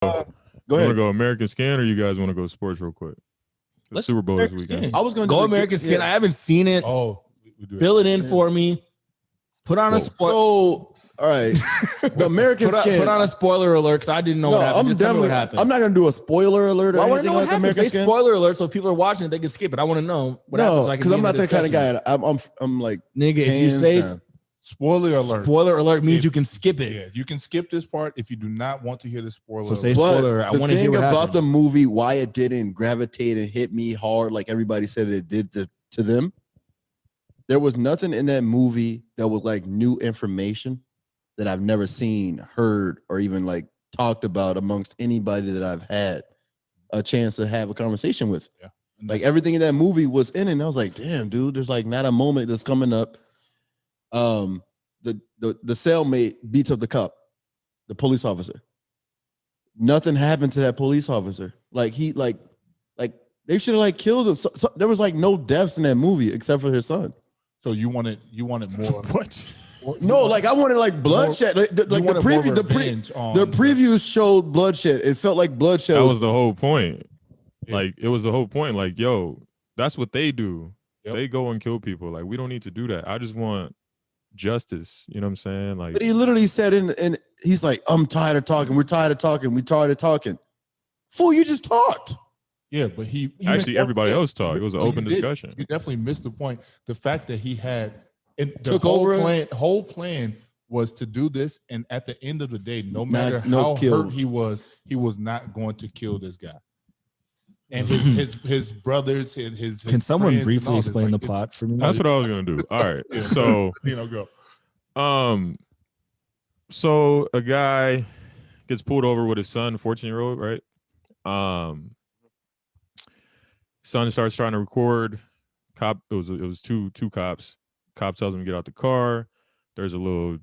Go You want to ahead. go American Skin, or you guys want to go sports real quick? The Let's Super Bowl this American weekend. Skin. I was going to Go American Skin. I haven't seen it. Oh, we do Fill it in Yeah. for me. Put on Whoa. a spoiler. So, all right, the American Skin. Put on a spoiler alert because I didn't know what happened. Just tell me what happened. I'm not going to do a spoiler alert or Well, I want to anything know what like happens. American Say Skin. spoiler alert, so if people are watching it, they can skip it. I want to know what happens. No, So I can because be I'm in not the that kind of discussion. guy. I'm like, Nigga, if you hands say down. Spoiler alert. spoiler alert means If- you can skip it. Yeah, you can skip this part if you do not want to hear the spoiler. So say alert. But spoiler. I the want to hear thing what about happened. the movie, why it didn't gravitate and hit me hard like everybody said it did to them. There was nothing in that movie that was like new information that I've never seen, heard, or even like talked about amongst anybody that I've had a chance to have a conversation with. And Like that's- everything in that movie was in it. And I was like, damn, dude, there's like not a moment that's coming up. The cellmate beats up the cop, the police officer. Nothing happened to that police officer. Like he like they should have like killed him. So there was like no deaths in that movie except for his son. so you wanted more. What? No, like I wanted like bloodshed. Like the preview, the previews showed bloodshed. It felt like bloodshed. That was the whole point. Yeah. Like it was the whole point. Like, yo, that's what they do. Yep. They go and kill people. Like, we don't need to do that. I just want justice. You know what I'm saying? Like, But he literally said and he's like, I'm tired of talking. We're tired of talking. We're tired of talking. Fool, you just talked. Yeah, but he actually, everybody else talked. It was an Well, open you did. discussion. You definitely missed the point. The fact that he had the Took whole over? whole plan was to do this, and at the end of the day, no matter no how kill. hurt he was not going to kill this guy. And his brothers, his Can someone friends and briefly all this, explain like, the plot for me? That's what I was gonna do. All right. Yeah. So, go. so a guy gets pulled over with his son, 14-year-old, right? Son starts trying to record. Cop, it was two cops. Cop tells him to get out the car. There's a little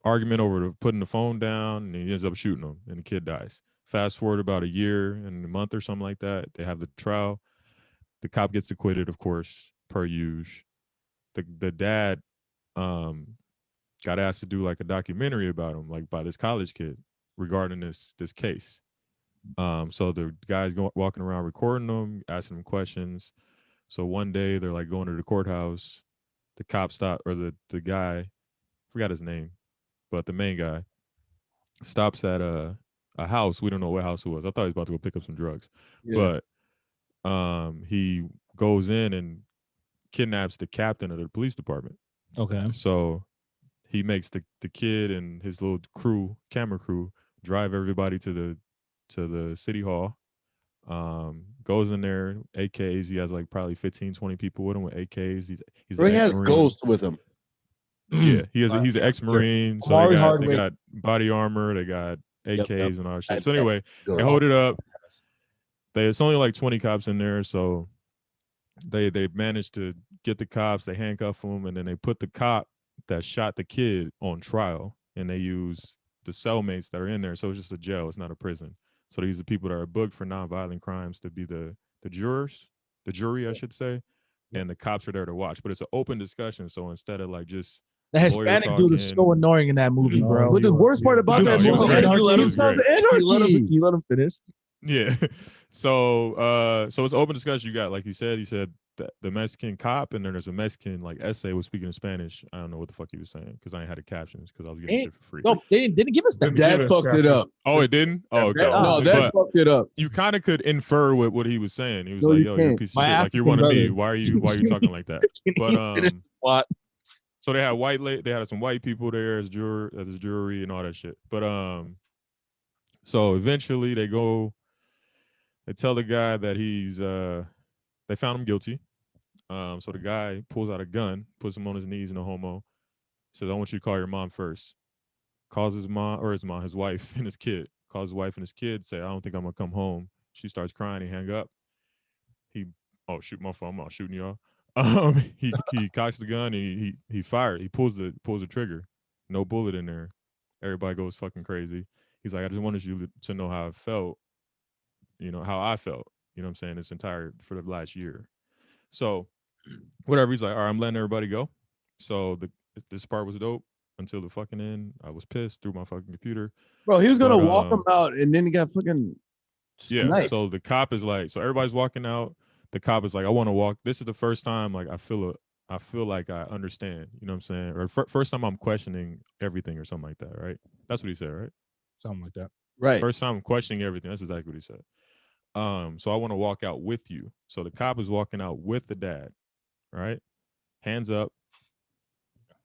argument over putting the phone down, and he ends up shooting him, and the kid dies. Fast forward about a year and a month or something like that. They have the trial. The cop gets acquitted, of course, per usual. The dad got asked to do like a documentary about him, like by this college kid regarding this case. So the guy's walking around recording them, asking them questions. So one day they're like going to the courthouse. The cop stopped, or the guy, forgot his name, but the main guy stops at a house. We don't know what house it was. I thought he was about to go pick up some drugs, but he goes in and kidnaps the captain of the police department. Okay. So he makes the kid and his little camera crew, drive everybody to the city hall. Goes in there, AKs. He has like probably 15, 20 people with him with AKs. He's Or he an has ex-Marine. Ghost with him. Yeah, he's an ex-Marine. So Amari they Hardwick. got body armor, they got AKs and all that shit. So I- anyway, Ghost. they hold it up. It's only like 20 cops in there, so they managed to get the cops. They handcuff them, and then they put the cop that shot the kid on trial, and they use the cellmates that are in there. So it's just a jail. It's not a prison. So they use the people that are booked for nonviolent crimes to be the jury, I should say, and the cops are there to watch. But it's an open discussion. So instead of like just The Hispanic dude is so annoying in that movie, bro. But the worst part about that he was movie, great. you let He him was great. you let him finish. Yeah. So it's open discussion. You got, like he said the Mexican cop, and then there's a Mexican like essay was speaking in Spanish. I don't know what the fuck he was saying because I ain't had the captions because I was getting shit for free. No, they didn't give us that. That fucked it up. Oh, it didn't? Oh, okay. No, that fucked it up. You kind of could infer what he was saying. He was No, like, you "Yo, you're a can't. piece of My shit. Like you're African one of me. brother. Why are you talking like that?" But What? so they had they had some white people there as jury and all that shit. But so eventually they tell the guy that they found him guilty. So the guy pulls out a gun, puts him on his knees in a homo, says, "I want you to call your mom first." Calls his wife and his kid. Calls his wife and his kid, say, "I don't think I'm gonna come home." She starts crying, he hang up. Shoot my phone, I'm not shooting y'all. He cocks the gun and he fired. He pulls the trigger. No bullet in there. Everybody goes fucking crazy. He's like, "I just wanted you to know how I felt, how I felt, you know what I'm saying, for the last year." So whatever, he's like, "All right, I'm letting everybody go." So this part was dope. until the fucking end. I was pissed, threw my fucking computer. Bro, he was gonna But, walk him out, and then he got fucking. Yeah. sniped. So the cop is like, so everybody's walking out. The cop is like, I want to walk. This is the first time like I feel like I understand. You know what I'm saying? Or first time I'm questioning everything or something like that. Right? That's what he said. Right? Something like that. Right. First time I'm questioning everything. That's exactly what he said. So I want to walk out with you. So the cop is walking out with the dad. Right? Hands up.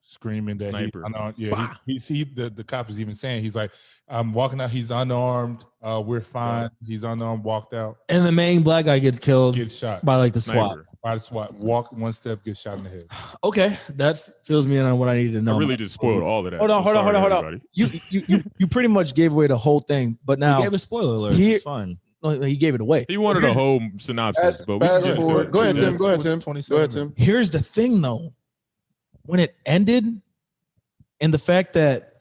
Screaming that Sniper. The cop is even saying, he's like, I'm walking out, he's unarmed, we're fine. He's unarmed, walked out, And the main black guy gets killed gets shot by like the SWAT. Sniper. by the SWAT. Walk one step, gets shot in the head. Okay, that fills me in on what I need to know. I really just spoiled all of that. Hold on, so hold on, sorry, hold on. everybody. You pretty much gave away the whole thing, but He now gave a spoiler alert. Here- It's fun. he gave it away. He wanted a whole synopsis, but we can get into it. Go ahead, Tim. Go ahead, Tim. 27 Go ahead, Tim. Here's the thing, though. When it ended, and the fact that,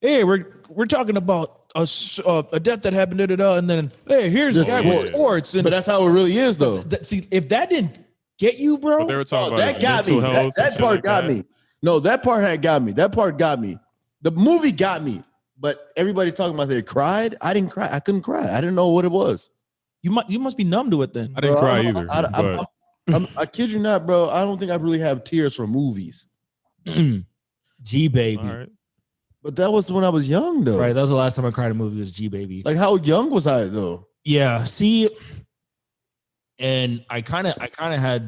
hey, we're talking about a death that happened, and then hey, here's the This guy is- with sports, and But that's how it really is, though. see, if that didn't get you, bro, But they were talking about That his got me. mental health That and shit part like got that. me. No, that part had got me. That part got me. The movie got me. But everybody talking about they cried. I didn't cry. I couldn't cry. I didn't know what it was. you must be numb to it then. I didn't Bro, cry I'm- either. I- but I kid you not, bro. I don't think I really have tears from movies. G baby. all right. But that was when I was young, though. Right, that was the last time I cried in a movie. Was G baby. Like, how young was I, though? Yeah. See, and I kind of had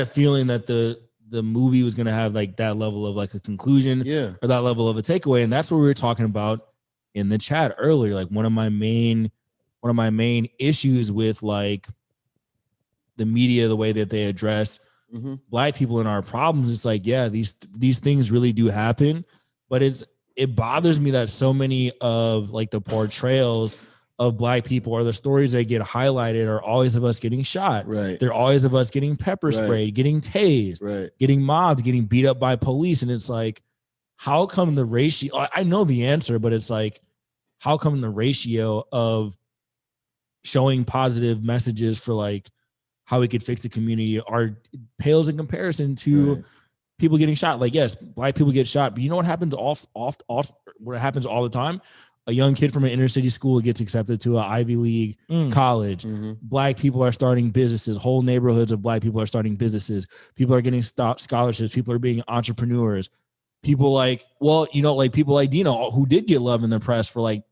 a feeling that the movie was gonna have like that level of like a conclusion Yeah. or that level of a takeaway, and that's what we were talking about in the chat earlier. Like one of my main issues with like the media, the way that they address Mm-hmm. black people and our problems. It's like, yeah, these things really do happen, but it bothers me that so many of like the portrayals of black people or the stories that get highlighted are always of us getting shot. Right. They're always of us getting pepper Right. sprayed, getting tased, Right. getting mobbed, getting beat up by police. And it's like, how come the ratio? I know the answer, but it's like, how come the ratio of showing positive messages for like how we could fix the community are pales in comparison to Right. people getting shot? Like, yes, black people get shot, but you know what happens what happens all the time? A young kid from an inner city school gets accepted to an Ivy League college. Mm-hmm. Black people are starting businesses. Whole neighborhoods of black people are starting businesses. People are getting scholarships. People are being entrepreneurs. People like, well, you know, like people like Dino, who did get love in the press for like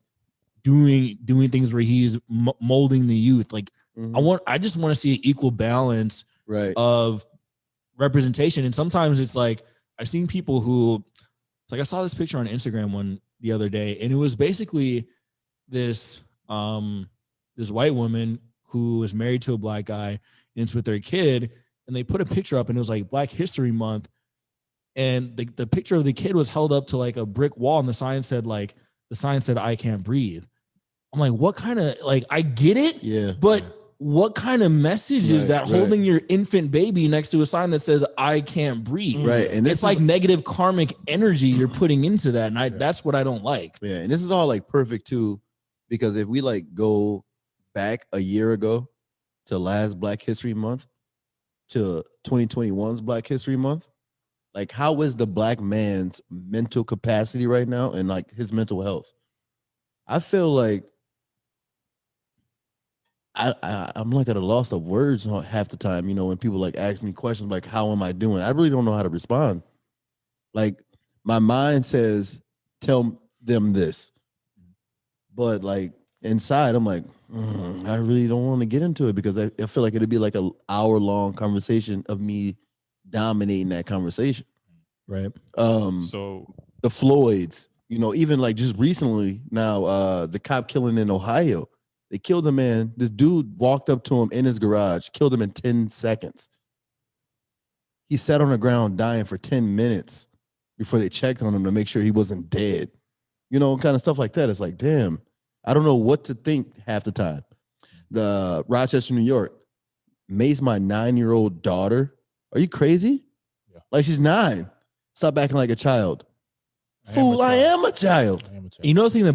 doing things where he's molding the youth. Like, Mm-hmm. I just want to see an equal balance Right. of representation. And sometimes it's like, I've seen people who, it's like, I saw this picture on Instagram the other day, and it was basically this white woman who was married to a black guy, and it's with their kid, and they put a picture up, and it was like Black History Month, and the picture of the kid was held up to like a brick wall, and the sign said I can't breathe. I'm like, what kind of, like, I get it, Yeah. but what kind of message is Right, that, right. holding your infant baby next to a sign that says I can't breathe? Right. And It's like negative karmic energy you're putting into that, and that's what I don't like. Yeah, and this is all like perfect too, because if we like go back a year ago to last Black History Month to 2021's Black History Month, like how is the black man's mental capacity right now and like his mental health? I feel like I'm like at a loss of words half the time, you know, when people like ask me questions like, how am I doing? I really don't know how to respond. Like my mind says, tell them this. But like inside, I'm like, I really don't want to get into it because I feel like it'd be like an hour-long conversation of me dominating that conversation. Right. So The Floyds, you know, even like just recently now, the cop killing in Ohio. They killed a man. This dude walked up to him in his garage, killed him in 10 seconds. He sat on the ground dying for 10 minutes before they checked on him to make sure he wasn't dead. You know, kind of stuff like that. It's like, damn, I don't know what to think half the time. The Rochester, New York, maced my 9-year-old daughter. Are you crazy? Yeah. Like she's 9. Stop acting like a child. Fool, I am a child. You know the thing that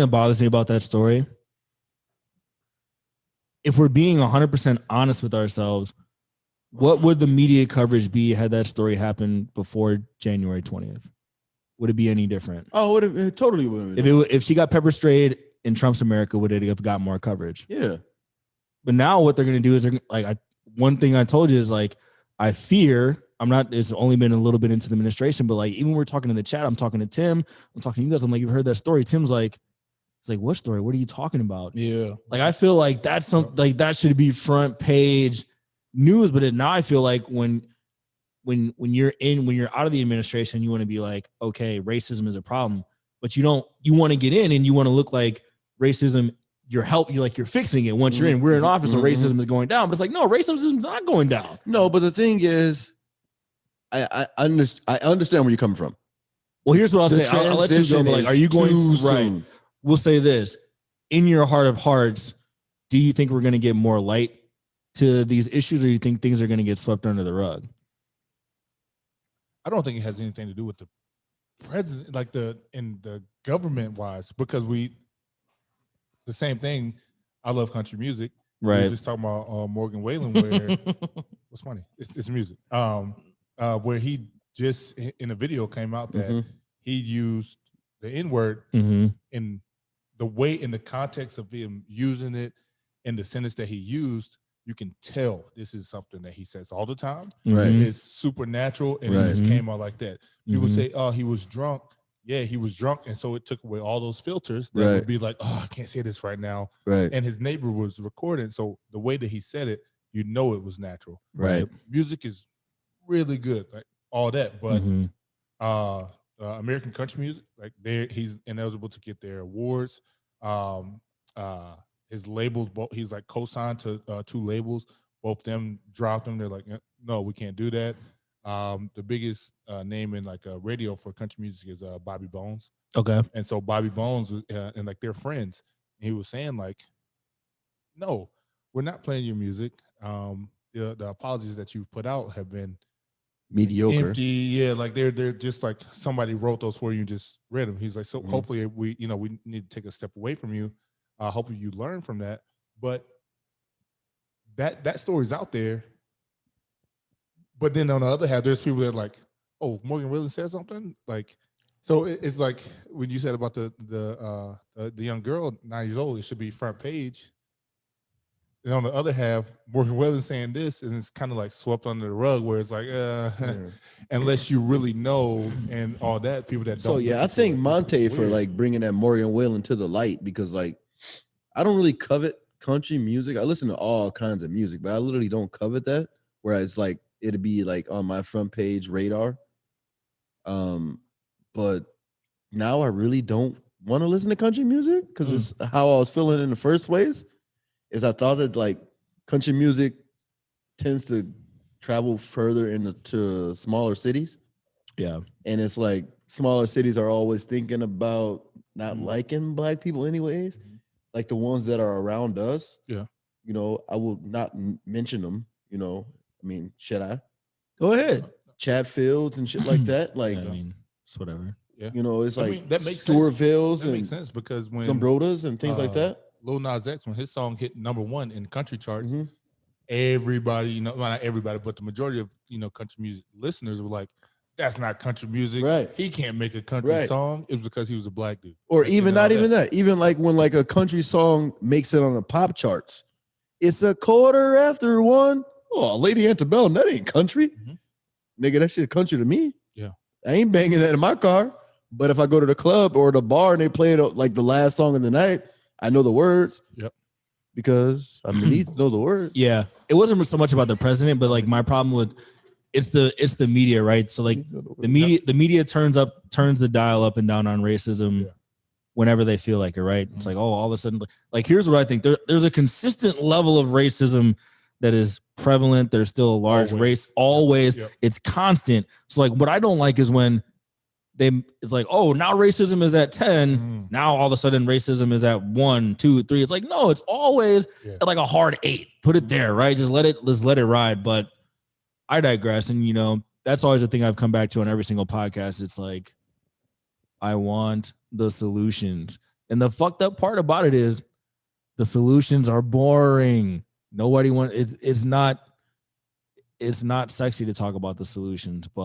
bothers me about that story? If we're being 100% honest with ourselves, What would the media coverage be had that story happened before January 20th? Would it be any different? Oh, it totally would. If she got pepper sprayed in Trump's America, would it have got more coverage? Yeah. But now what they're going to do is one thing I told you is like, I fear it's only been a little bit into the administration, but like, even we're talking in the chat, I'm talking to Tim, I'm talking to you guys. I'm like, you've heard that story. Tim's like, it's like, what story? What are you talking about? Yeah. Like, I feel like that's something like that should be front page news. But now I feel like when you're out of the administration, you want to be like, okay, racism is a problem, but you want to get in and you want to look like racism, you're fixing it once you're in. We're in office, so racism is going down. But it's like, no, racism is not going down. No, but the thing is, I understand where you're coming from. Well, here's what I'll say. I'll let you go. But like, are you going too right? soon. We'll say this: in your heart of hearts, do you think we're going to get more light to these issues, or do you think things are going to get swept under the rug? I don't think it has anything to do with the president, like the government wise, because the same thing. I love country music. We were just talking about Morgan Wallen, where what's funny? It's music. Where he just in a video came out that he used the N-word in the way, in the context of him using it in the sentence that he used. You can tell this is something that he says all the time. Right. It's supernatural, and it just came out like that. People say, "Oh, he was drunk." Yeah, he was drunk, and so it took away all those filters that would be like, "Oh, I can't say this right now." Right. And his neighbor was recording, so the way that he said it, you know, it was natural. Right. Music is really good, like all that, but American country music, like he's ineligible to get their awards. His labels, he's like co-signed to 2 labels. Both them dropped them. They're like, no, we can't do that. The biggest name in like radio for country music is Bobby Bones. Okay. And so Bobby Bones and like they're friends. And he was saying like, no, we're not playing your music. The apologies that you've put out have been mediocre. empty. Yeah, like they're just like somebody wrote those for you and just read them. He's like, so hopefully we need to take a step away from you. Hopefully you learn from that. But that story's out there. But then on the other hand, there's people that are like, oh, Morgan Wallen said something. Like, so it's like when you said about the young girl, 9 years old, it should be front page. And on the other half, Morgan Wallen saying this, and it's kind of like swept under the rug, where it's like, unless you really know and all that, people that don't. So yeah, I think Monte for like bringing that Morgan Wallen to the light, because like I don't really covet country music. I listen to all kinds of music, but I literally don't covet that. Whereas like it'd be like on my front page radar. But now I really don't want to listen to country music because it's how I was feeling in the first place. Is I thought that like country music tends to travel further into smaller cities. Yeah. And it's like smaller cities are always thinking about not liking black people anyways. Like the ones that are around us. Yeah. You know, I will not mention them, you know. I mean, should I? Go ahead. Chad Fields and shit like that. Like, I mean, it's whatever. Yeah. you know, it's I like mean, that makes Stewartvilles That makes and sense because when Sombrotas and things like that. Lil Nas X, when his song hit #1 in country charts, everybody, you know, well, not everybody, but the majority of, you know, country music listeners were like, that's not country music. Right. He can't make a country song. It was because he was a black dude. Or Like, even you know, not even that. Even like when like a country song makes it on the pop charts. It's 1:15. Oh, Lady Antebellum, that ain't country. Nigga, that shit country to me. Yeah. I ain't banging that in my car. But if I go to the club or the bar and they play it like the last song of the night, I know the words. Yep. Because I need to know the words. Yeah. It wasn't so much about the president, but like my problem with it's the media, right? So like the media turns the dial up and down on racism whenever they feel like it, right? It's like, oh, all of a sudden, like here's what I think. There's a consistent level of racism that is prevalent. There's still a large race, always. Yep. It's constant. So like what I don't like is when it's like, oh, now racism is at 10. Now all of a sudden racism is at 1, 2, 3. It's like, no, it's always at like a hard 8. Put it there, right? Just let it ride. But I digress. And you know, that's always the thing I've come back to on every single podcast. It's like, I want the solutions. And the fucked up part about it is the solutions are boring. Nobody wants it's not it's not sexy to talk about the solutions, but